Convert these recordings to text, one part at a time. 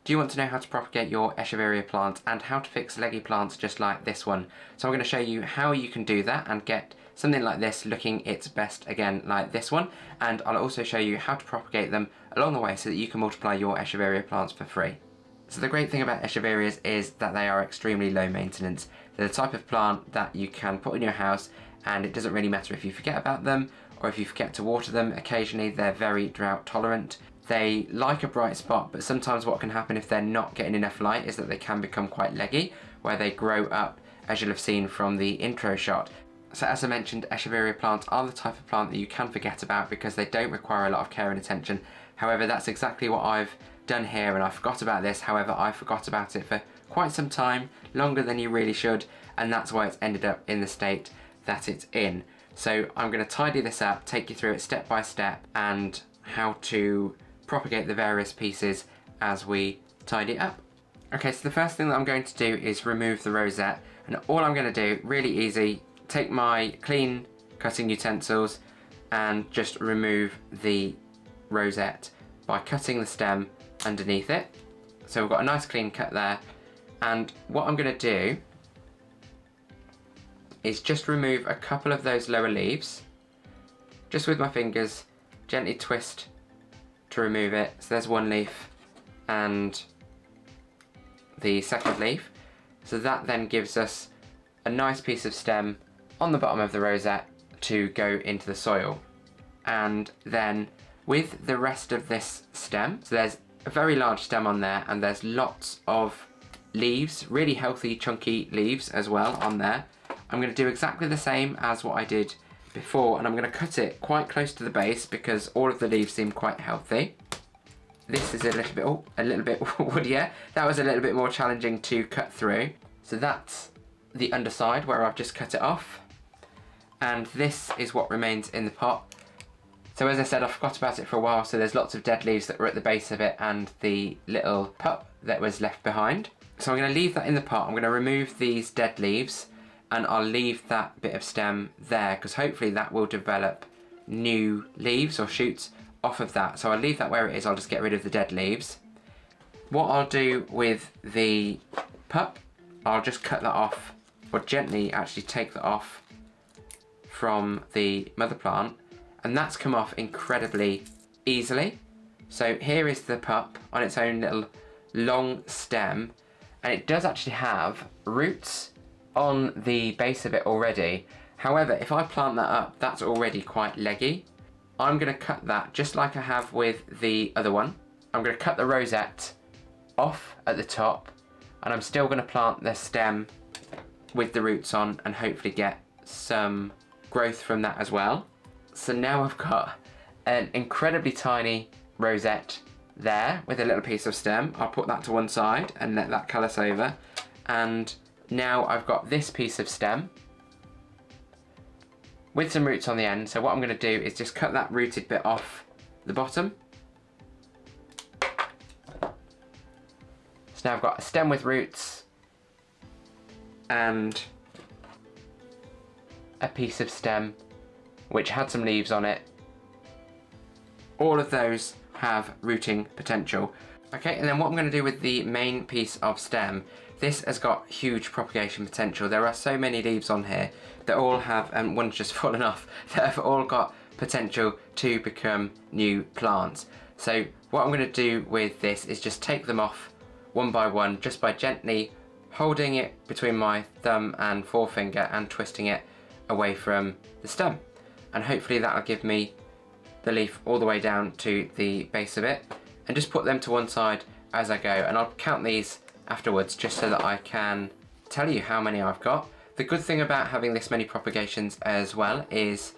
Do you want to know how to propagate your Echeveria plants and how to fix leggy plants just like this one? So I'm going to show you how you can do that and get something like this looking its best again like this one, and I'll also show you how to propagate them along the way so that you can multiply your Echeveria plants for free. So the great thing about Echeverias is that they are extremely low maintenance. They're the type of plant that you can put in your house and it doesn't really matter if you forget about them or if you forget to water them occasionally. They're very drought tolerant. They like a bright spot, but sometimes what can happen if they're not getting enough light is that they can become quite leggy, where they grow up, as you'll have seen from the intro shot. So as I mentioned, Echeveria plants are the type of plant that you can forget about because they don't require a lot of care and attention. However, that's exactly what I've done here, and I forgot about this. However, I forgot about it for quite some time, longer than you really should, and that's why it's ended up in the state that it's in. So I'm going to tidy this up, take you through it step by step, and how to propagate the various pieces as we tidy it up. Okay, so the first thing that I'm going to do is remove the rosette, and all I'm going to do, really easy, take my clean cutting utensils and just remove the rosette by cutting the stem underneath it. So we've got a nice clean cut there, and what I'm going to do is just remove a couple of those lower leaves, just with my fingers, gently twist to remove it. So there's one leaf and the second leaf. So that then gives us a nice piece of stem on the bottom of the rosette to go into the soil. And then with the rest of this stem, so there's a very large stem on there and there's lots of leaves, really healthy chunky leaves as well on there. I'm going to do exactly the same as what I did before, and I'm going to cut it quite close to the base because all of the leaves seem quite healthy. This is a little bit woodier. That was a little bit more challenging to cut through. So that's the underside where I've just cut it off, and this is what remains in the pot. So as I said, I forgot about it for a while, so there's lots of dead leaves that were at the base of it and the little pup that was left behind. So I'm going to leave that in the pot. I'm going to remove these dead leaves and I'll leave that bit of stem there because hopefully that will develop new leaves or shoots off of that. So I'll leave that where it is. I'll just get rid of the dead leaves. What I'll do with the pup, I'll just cut that off, or gently actually take that off from the mother plant, and that's come off incredibly easily. So here is the pup on its own little long stem, and it does actually have roots on the base of it already. However, if I plant that up, that's already quite leggy. I'm going to cut that just like I have with the other one. I'm going to cut the rosette off at the top, and I'm still going to plant the stem with the roots on and hopefully get some growth from that as well. So now I've got an incredibly tiny rosette there with a little piece of stem. I'll put that to one side and let that callus over, and now I've got this piece of stem with some roots on the end. So what I'm going to do is just cut that rooted bit off the bottom. So now I've got a stem with roots and a piece of stem which had some leaves on it. All of those have rooting potential. Okay, and then what I'm going to do with the main piece of stem, this has got huge propagation potential. There are so many leaves on here that all have, and one's just fallen off, that have all got potential to become new plants. So what I'm going to do with this is just take them off one by one, just by gently holding it between my thumb and forefinger and twisting it away from the stem. And hopefully that'll give me the leaf all the way down to the base of it, and just put them to one side as I go, and I'll count these afterwards just so that I can tell you how many I've got. The good thing about having this many propagations as well is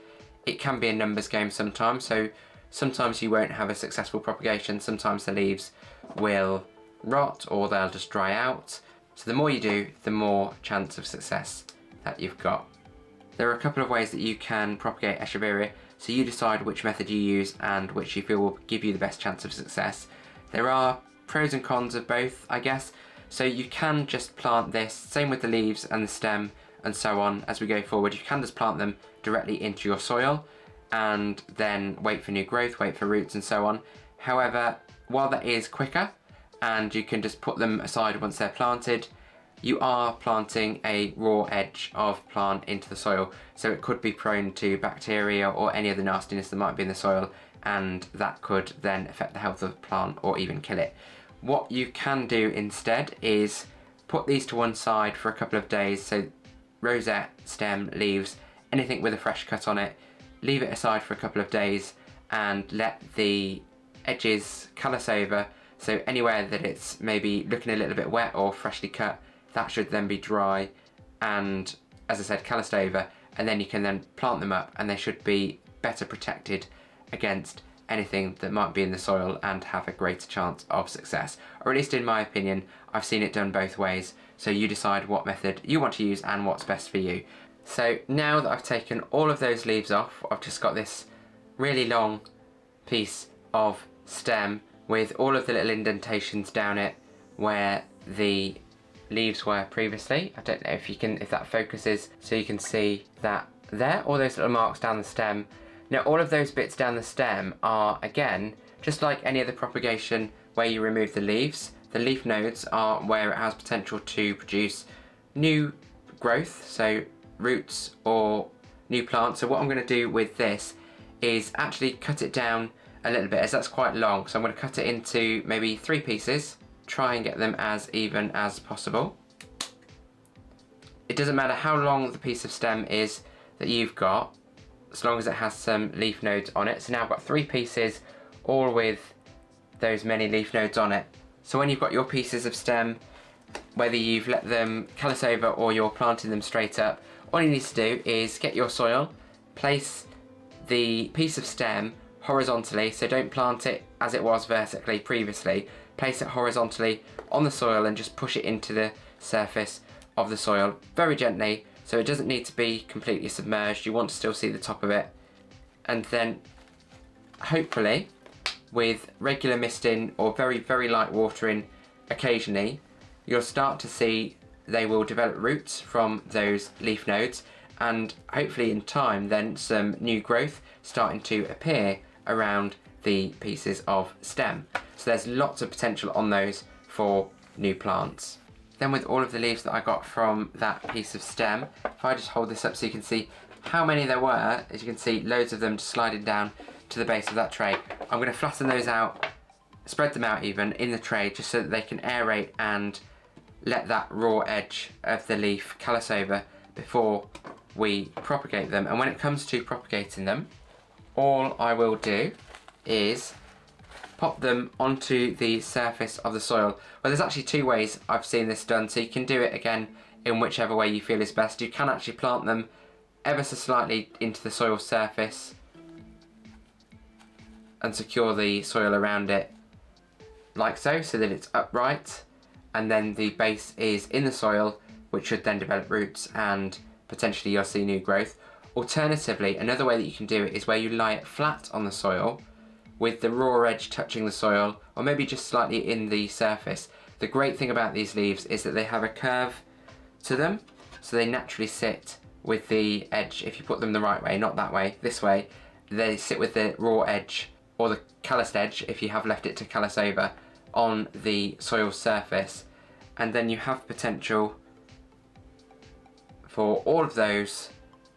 it can be a numbers game sometimes, so sometimes you won't have a successful propagation, sometimes the leaves will rot or they'll just dry out. So the more you do, the more chance of success that you've got. There are a couple of ways that you can propagate Echeveria, so you decide which method you use and which you feel will give you the best chance of success. There are pros and cons of both, I guess. So you can just plant this, same with the leaves and the stem and so on as we go forward. You can just plant them directly into your soil and then wait for new growth, wait for roots and so on. However, while that is quicker and you can just put them aside once they're planted. You are planting a raw edge of plant into the soil, so it could be prone to bacteria or any other nastiness that might be in the soil, and that could then affect the health of the plant or even kill it. What you can do instead is put these to one side for a couple of days, so rosette, stem, leaves, anything with a fresh cut on it, leave it aside for a couple of days and let the edges callus over, so anywhere that it's maybe looking a little bit wet or freshly cut, that should then be dry and, as I said, calloused over, and then you can then plant them up and they should be better protected against anything that might be in the soil and have a greater chance of success. Or at least in my opinion, I've seen it done both ways, so you decide what method you want to use and what's best for you. So now that I've taken all of those leaves off, I've just got this really long piece of stem with all of the little indentations down it where the leaves were previously. I don't know if that focuses, so you can see that there, all those little marks down the stem. Now all of those bits down the stem are, again, just like any other propagation where you remove the leaves. The leaf nodes are where it has potential to produce new growth, so roots or new plants. So what I'm going to do with this is actually cut it down a little bit, as that's quite long, so I'm going to cut it into maybe 3 pieces, try and get them as even as possible. It doesn't matter how long the piece of stem is that you've got, as long as it has some leaf nodes on it. So now I've got 3 pieces, all with those many leaf nodes on it. So when you've got your pieces of stem, whether you've let them callus over or you're planting them straight up, all you need to do is get your soil, place the piece of stem horizontally, so don't plant it as it was vertically previously, place it horizontally on the soil and just push it into the surface of the soil very gently, so it doesn't need to be completely submerged. You want to still see the top of it, and then hopefully with regular misting or very, very light watering occasionally, you'll start to see they will develop roots from those leaf nodes, and hopefully in time then some new growth starting to appear around the pieces of stem. So there's lots of potential on those for new plants. Then with all of the leaves that I got from that piece of stem, if I just hold this up so you can see how many there were, as you can see loads of them just sliding down to the base of that tray. I'm going to flatten those out, spread them out even in the tray just so that they can aerate and let that raw edge of the leaf callus over before we propagate them. And when it comes to propagating them, all I will do is pop them onto the surface of the soil. Well, there's actually 2 ways I've seen this done, so you can do it again in whichever way you feel is best. You can actually plant them ever so slightly into the soil surface and secure the soil around it like so, so that it's upright, and then the base is in the soil, which should then develop roots and potentially you'll see new growth. Alternatively, another way that you can do it is where you lie it flat on the soil with the raw edge touching the soil, or maybe just slightly in the surface. The great thing about these leaves is that they have a curve to them, so they naturally sit with the edge, if you put them the right way, not that way, this way, they sit with the raw edge, or the calloused edge if you have left it to callus over, on the soil surface, and then you have potential for all of those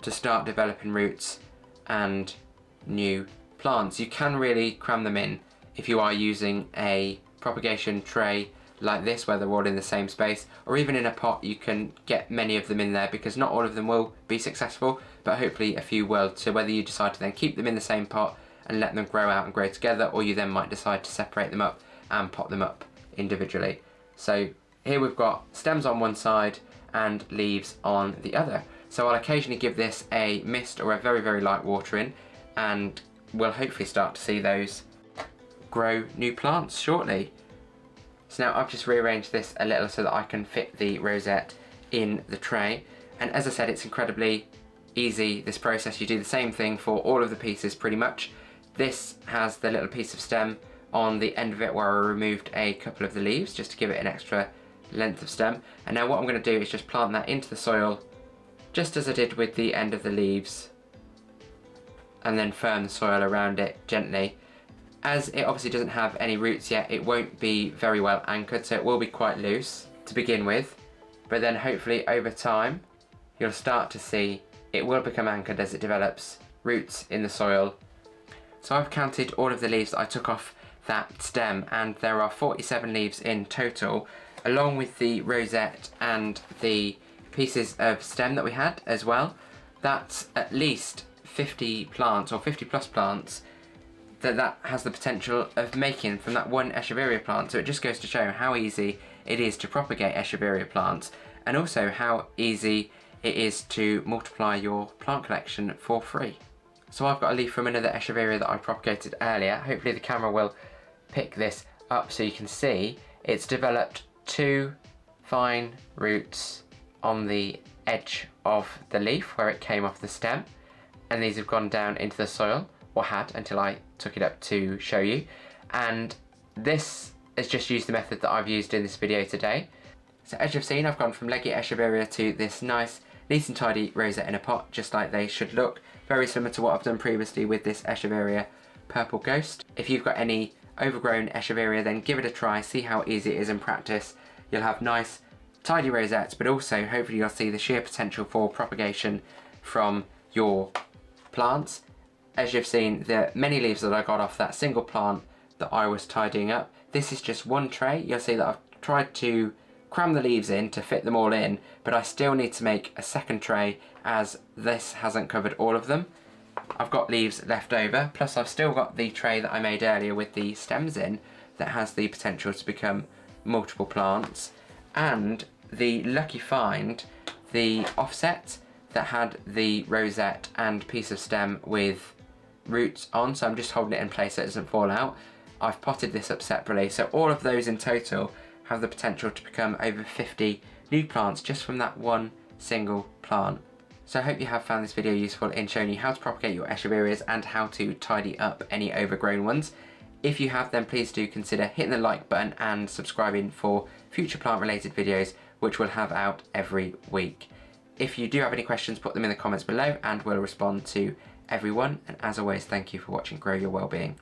to start developing roots and new plants. You can really cram them in if you are using a propagation tray like this where they're all in the same space, or even in a pot you can get many of them in there, because not all of them will be successful, but hopefully a few will. So whether you decide to then keep them in the same pot and let them grow out and grow together, or you then might decide to separate them up and pot them up individually. So here we've got stems on one side and leaves on the other. So I'll occasionally give this a mist or a very, very light watering, and we'll hopefully start to see those grow new plants shortly. So now I've just rearranged this a little so that I can fit the rosette in the tray. And as I said, it's incredibly easy, this process. You do the same thing for all of the pieces pretty much. This has the little piece of stem on the end of it where I removed a couple of the leaves just to give it an extra length of stem. And now what I'm going to do is just plant that into the soil, just as I did with the end of the leaves, and then firm the soil around it gently. As it obviously doesn't have any roots yet, it won't be very well anchored, so it will be quite loose to begin with, but then hopefully over time you'll start to see it will become anchored as it develops roots in the soil. So I've counted all of the leaves that I took off that stem, and there are 47 leaves in total, along with the rosette and the pieces of stem that we had as well. That's at least 50 plants, or 50 plus plants, that has the potential of making from that one Echeveria plant. So it just goes to show how easy it is to propagate Echeveria plants, and also how easy it is to multiply your plant collection for free. So I've got a leaf from another Echeveria that I propagated earlier. Hopefully the camera will pick this up so you can see it's developed 2 fine roots on the edge of the leaf where it came off the stem, and these have gone down into the soil, or had until I took it up to show you. And this has just used the method that I've used in this video today. So as you've seen, I've gone from Leggy Echeveria to this nice, neat and tidy rosette in a pot, just like they should look. Very similar to what I've done previously with this Echeveria Purple Ghost. If you've got any overgrown Echeveria, then give it a try, see how easy it is in practice. You'll have nice, tidy rosettes, but also hopefully you'll see the sheer potential for propagation from your plants. As you've seen, the many leaves that I got off that single plant that I was tidying up, this is just one tray. You'll see that I've tried to cram the leaves in to fit them all in, but I still need to make a second tray as this hasn't covered all of them. I've got leaves left over, plus I've still got the tray that I made earlier with the stems in that has the potential to become multiple plants, and the lucky find, the offset that had the rosette and piece of stem with roots on, so I'm just holding it in place so it doesn't fall out. I've potted this up separately, so all of those in total have the potential to become over 50 new plants just from that one single plant. So I hope you have found this video useful in showing you how to propagate your Echeverias and how to tidy up any overgrown ones. If you have, then please do consider hitting the like button and subscribing for future plant related videos, which we'll have out every week. If you do have any questions, put them in the comments below and we'll respond to everyone. And as always, thank you for watching Grow Your Wellbeing.